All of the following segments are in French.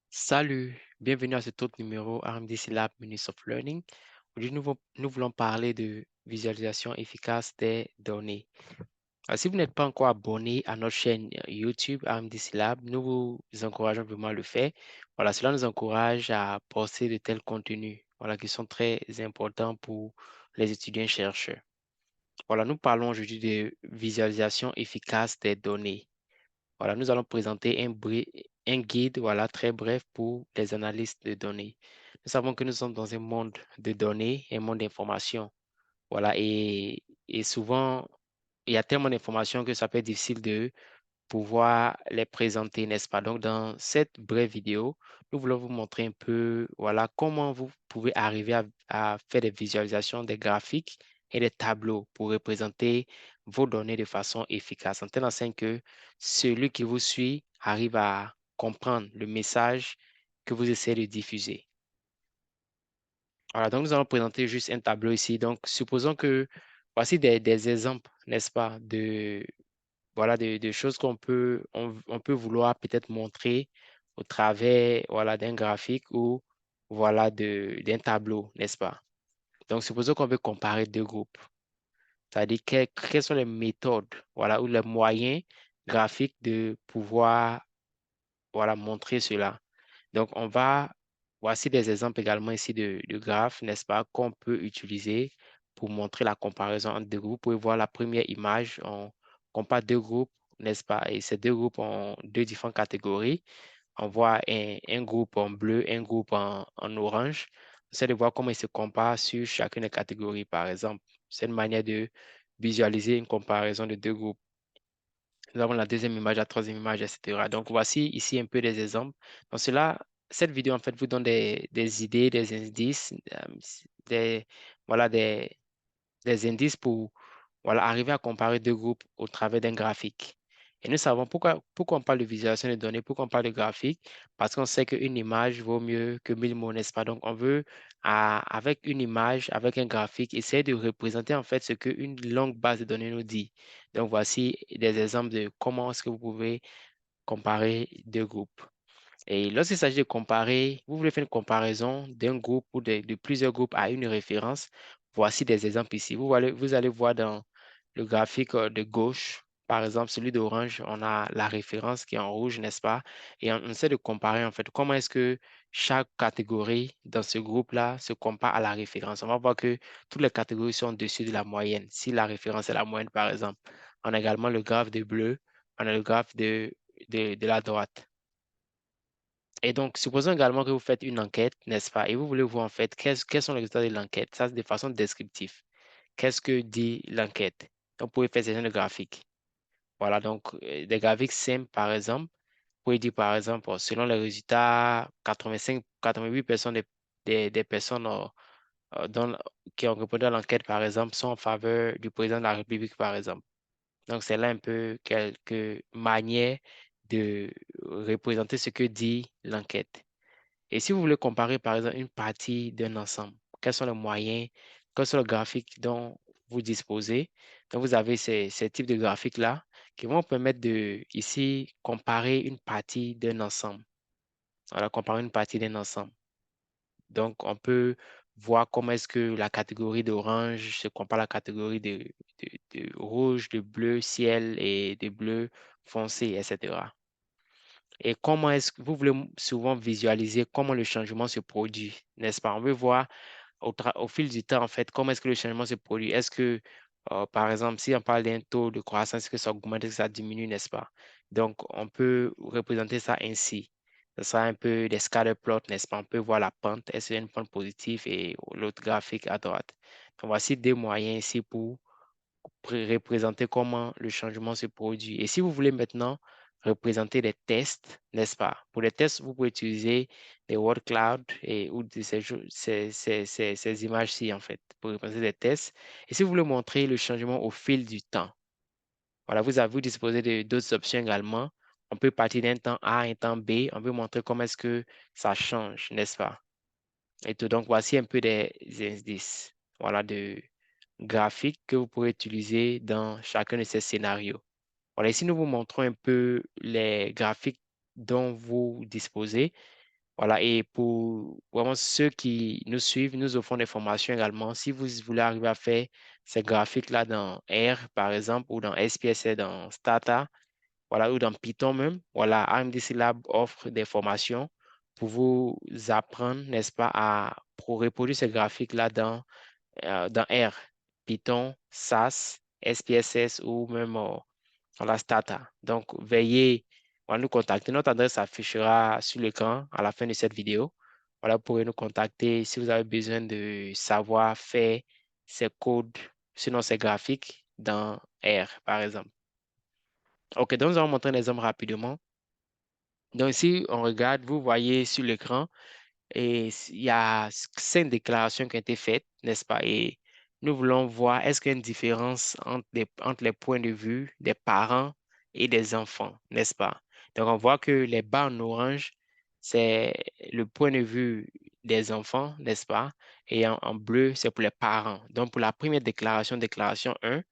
Salut, bienvenue à cet autre numéro RMDC Lab Minutes of Learning. Aujourd'hui, nous voulons parler de visualisation efficace des données. Alors, si vous n'êtes pas encore abonné à notre chaîne YouTube RMDC Lab, nous vous encourageons vraiment à le faire. Voilà, cela nous encourage à poster de tels contenus, voilà, qui sont très importants pour les étudiants chercheurs. Voilà, nous parlons aujourd'hui de visualisation efficace des données. Voilà, nous allons présenter un guide, voilà, très bref pour les analystes de données. Nous savons que nous sommes dans un monde de données, un monde d'informations. Voilà, et souvent, il y a tellement d'informations que ça peut être difficile de pouvoir les présenter, n'est-ce pas? Donc, dans cette brève vidéo, nous voulons vous montrer un peu, voilà, comment vous pouvez arriver à faire des visualisations, des graphiques et des tableaux pour représenter vos données de façon efficace, en telle enseigne que celui qui vous suit arrive à comprendre le message que vous essayez de diffuser. Voilà, donc nous allons présenter juste un tableau ici. Donc, supposons que voici des exemples, n'est-ce pas, voilà, de choses on peut vouloir peut-être montrer au travers, voilà, d'un graphique ou, voilà, d'un tableau, n'est-ce pas? Donc, supposons qu'on veut comparer deux groupes. C'est-à-dire, quelles sont les méthodes, voilà, ou les moyens graphiques de pouvoir, voilà, montrer cela. Donc, voici des exemples également ici de graphes, n'est-ce pas, qu'on peut utiliser pour montrer la comparaison entre deux groupes. Vous pouvez voir la première image, on compare deux groupes, n'est-ce pas, et ces deux groupes ont deux différentes catégories. On voit un groupe en bleu, un groupe en orange. On essaie de voir comment ils se comparent sur chacune des catégories, par exemple. C'est une manière de visualiser une comparaison de deux groupes. Nous avons la deuxième image, la troisième image, etc. Donc, voici ici un peu des exemples. Donc, cette vidéo, en fait, vous donne des idées, des indices, des, voilà, des indices pour, voilà, arriver à comparer deux groupes au travers d'un graphique. Et nous savons pourquoi on parle de visualisation de données, pourquoi on parle de graphique, parce qu'on sait qu'une image vaut mieux que 1000 mots, n'est-ce pas? Donc, on veut, avec une image, avec un graphique, essayer de représenter en fait ce qu'une longue base de données nous dit. Donc, voici des exemples de comment est-ce que vous pouvez comparer deux groupes. Et lorsqu'il s'agit de comparer, vous voulez faire une comparaison d'un groupe ou de plusieurs groupes à une référence, voici des exemples ici. Vous allez voir dans le graphique de gauche, par exemple, celui d'orange, on a la référence qui est en rouge, n'est-ce pas? Et on essaie de comparer en fait comment est-ce que chaque catégorie dans ce groupe-là se compare à la référence. On va voir que toutes les catégories sont au-dessus de la moyenne. Si la référence est la moyenne, par exemple, on a également le graphe de bleu, on a le graphe de la droite. Et donc, supposons également que vous faites une enquête, n'est-ce pas? Et vous voulez voir en fait quels sont les résultats de l'enquête. Ça, c'est de façon descriptive. Qu'est-ce que dit l'enquête? Donc, vous pouvez faire ce genre de graphiques. Voilà, donc des graphiques simples, par exemple. Vous pouvez dire, par exemple, selon les résultats, 88% des personnes qui ont répondu à l'enquête, par exemple, sont en faveur du président de la République, par exemple. Donc, c'est là un peu quelques manières de représenter ce que dit l'enquête. Et si vous voulez comparer, par exemple, une partie d'un ensemble, quels sont les moyens, quels sont les graphiques dont vous disposez? Donc, vous avez ces types de graphiques-là qui vont permettre de, ici, comparer une partie d'un ensemble. Voilà, comparer une partie d'un ensemble. Donc, on peut voir comment est-ce que la catégorie d'orange se compare à la catégorie de rouge, de bleu ciel et de bleu foncé, etc. Et comment est-ce que vous voulez souvent visualiser comment le changement se produit, n'est-ce pas? On veut voir au fil du temps, en fait, comment est-ce que le changement se produit? Est-ce que, par exemple, si on parle d'un taux de croissance, est-ce que ça augmente, est-ce que ça diminue, n'est-ce pas? Donc, on peut représenter ça ainsi. Ce sera un peu des scatter plots, n'est-ce pas? On peut voir la pente, est-ce qu'il y a une pente positive et l'autre graphique à droite. Donc, voici deux moyens ici pour représenter comment le changement se produit. Et si vous voulez maintenant représenter des tests, n'est-ce pas? Pour les tests, vous pouvez utiliser des word cloud ou ces images-ci, en fait, pour représenter des tests. Et si vous voulez montrer le changement au fil du temps, voilà, vous disposez de d'autres options également. On peut partir d'un temps A à un temps B. On peut montrer comment est-ce que ça change, n'est-ce pas? Et tout, donc, voici un peu des indices, voilà, de graphiques que vous pourrez utiliser dans chacun de ces scénarios. Voilà, ici, nous vous montrons un peu les graphiques dont vous disposez. Voilà, et pour vraiment ceux qui nous suivent, nous offrons des formations également. Si vous voulez arriver à faire ces graphiques-là dans R, par exemple, ou dans SPSS, dans Stata, voilà, ou dans Python même, voilà, AMDC Lab offre des formations pour vous apprendre, n'est-ce pas, pour reproduire ces graphiques-là dans R, Python, SAS, SPSS ou même la Stata. Donc, veuillez nous contacter. Notre adresse s'affichera sur l'écran à la fin de cette vidéo. Voilà, vous pourrez nous contacter si vous avez besoin de savoir faire ces codes, sinon ces graphiques dans R, par exemple. OK, donc nous allons montrer un exemple rapidement. Donc, ici, on regarde, vous voyez sur l'écran, et il y a 5 déclarations qui ont été faites, n'est-ce pas? Et nous voulons voir est-ce qu'il y a une différence entre les points de vue des parents et des enfants, n'est-ce pas? Donc, on voit que les barres en orange, c'est le point de vue des enfants, n'est-ce pas? Et en bleu, c'est pour les parents. Donc, pour la première déclaration, déclaration 1,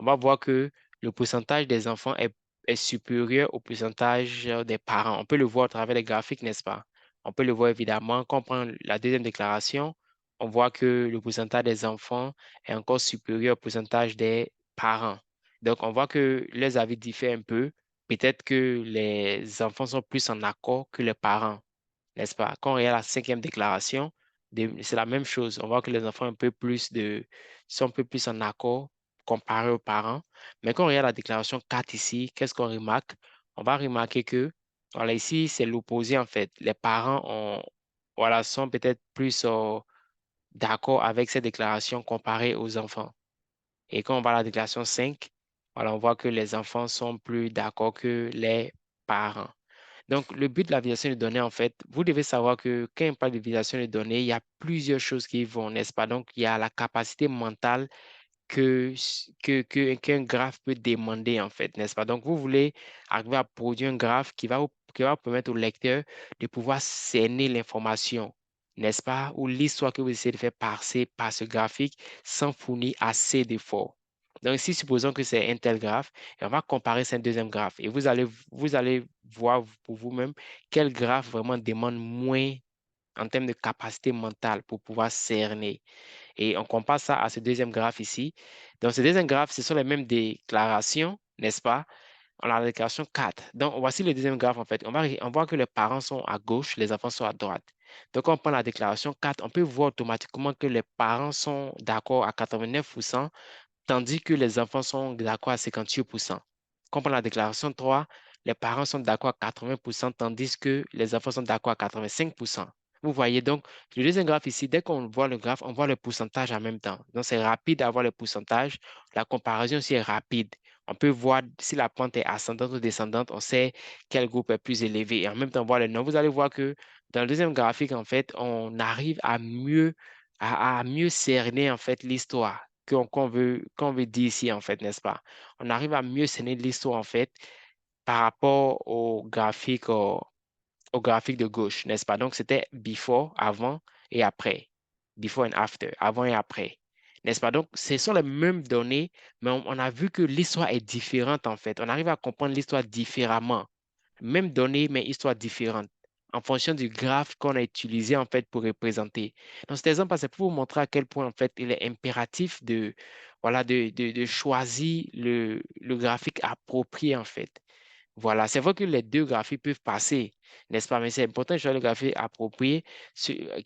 on va voir que le pourcentage des enfants est supérieur au pourcentage des parents. On peut le voir à travers les graphiques, n'est-ce pas? On peut le voir évidemment. Quand on prend la deuxième déclaration, on voit que le pourcentage des enfants est encore supérieur au pourcentage des parents. Donc, on voit que les avis diffèrent un peu. Peut-être que les enfants sont plus en accord que les parents, n'est-ce pas? Quand on regarde la cinquième déclaration, c'est la même chose. On voit que les enfants sont un peu plus en accord comparé aux parents. Mais quand on regarde la déclaration 4 ici, qu'est-ce qu'on remarque? On va remarquer que, voilà, ici, c'est l'opposé en fait. Les parents voilà, sont peut-être plus d'accord avec ces déclarations comparées aux enfants. Et quand on va à la déclaration 5, voilà, on voit que les enfants sont plus d'accord que les parents. Donc, le but de la visualisation de données, en fait, vous devez savoir que quand on parle de visualisation de données, il y a plusieurs choses qui vont, n'est-ce pas? Donc, il y a la capacité mentale qu'un graphe peut demander, en fait, n'est-ce pas? Donc, vous voulez arriver à produire un graphe qui va permettre au lecteur de pouvoir cerner l'information, n'est-ce pas? Ou l'histoire que vous essayez de faire passer par ce graphique sans fournir assez d'efforts. Donc, ici, supposons que c'est un tel graphe, et on va comparer ce deuxième graphe. Et vous allez voir pour vous-même quel graphe vraiment demande moins en termes de capacité mentale pour pouvoir cerner. Et on compare ça à ce deuxième graphe ici. Donc, ce deuxième graphe, ce sont les mêmes déclarations, n'est-ce pas? On a la déclaration 4. Donc, voici le deuxième graphe, en fait. On voit que les parents sont à gauche, les enfants sont à droite. Donc, quand on prend la déclaration 4, on peut voir automatiquement que les parents sont d'accord à 89%, tandis que les enfants sont d'accord à 58%. Quand on prend la déclaration 3, les parents sont d'accord à 80%, tandis que les enfants sont d'accord à 85%. Vous voyez donc, le deuxième graphe ici, dès qu'on voit le graphe, on voit le pourcentage en même temps. Donc, c'est rapide d'avoir le pourcentage. La comparaison aussi est rapide. On peut voir si la pente est ascendante ou descendante, on sait quel groupe est plus élevé. Et en même temps, voir le nom. Vous allez voir que dans le deuxième graphique, en fait, on arrive à mieux cerner, en fait, l'histoire qu'on veut dire ici, en fait, n'est-ce pas? On arrive à mieux cerner l'histoire, en fait, par rapport au graphique de gauche, n'est-ce pas? Donc, c'était before, avant et après. Before and after, avant et après. N'est-ce pas? Donc, ce sont les mêmes données, mais on a vu que l'histoire est différente, en fait. On arrive à comprendre l'histoire différemment. Même données, mais histoire différente en fonction du graphe qu'on a utilisé, en fait, pour représenter. Donc, cet exemple, c'est pour vous montrer à quel point, en fait, il est impératif voilà, de choisir le graphique approprié, en fait. Voilà, c'est vrai que les deux graphiques peuvent passer, n'est-ce pas? Mais c'est important de choisir le graphique approprié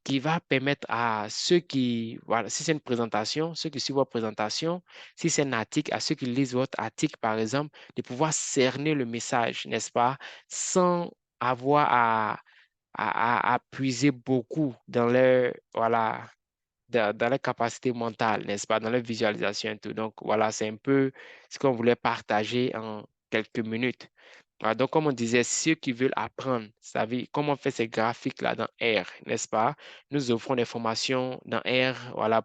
qui va permettre à ceux qui, voilà, si c'est une présentation, ceux qui suivent votre présentation, si c'est un article, à ceux qui lisent votre article, par exemple, de pouvoir cerner le message, n'est-ce pas? Sans avoir à puiser beaucoup dans leur, voilà, dans les capacités mentales, n'est-ce pas, dans la visualisation et tout. Donc, voilà, c'est un peu ce qu'on voulait partager en quelques minutes. Voilà, donc, comme on disait, ceux qui veulent apprendre, savez, comment on fait ces graphiques-là dans R, n'est-ce pas? Nous offrons des formations dans R, voilà,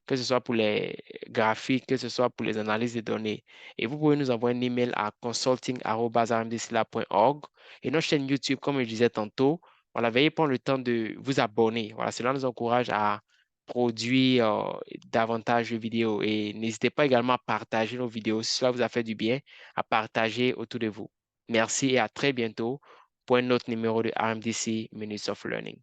que ce soit pour les graphiques, que ce soit pour les analyses de données. Et vous pouvez nous envoyer un email à consulting@rmdclab.org et notre chaîne YouTube, comme je disais tantôt, voilà, veuillez prendre le temps de vous abonner. Voilà, cela nous encourage à produire davantage de vidéos et n'hésitez pas également à partager nos vidéos si cela vous a fait du bien, à partager autour de vous. Merci et à très bientôt pour un autre numéro de RMDC Minutes of Learning.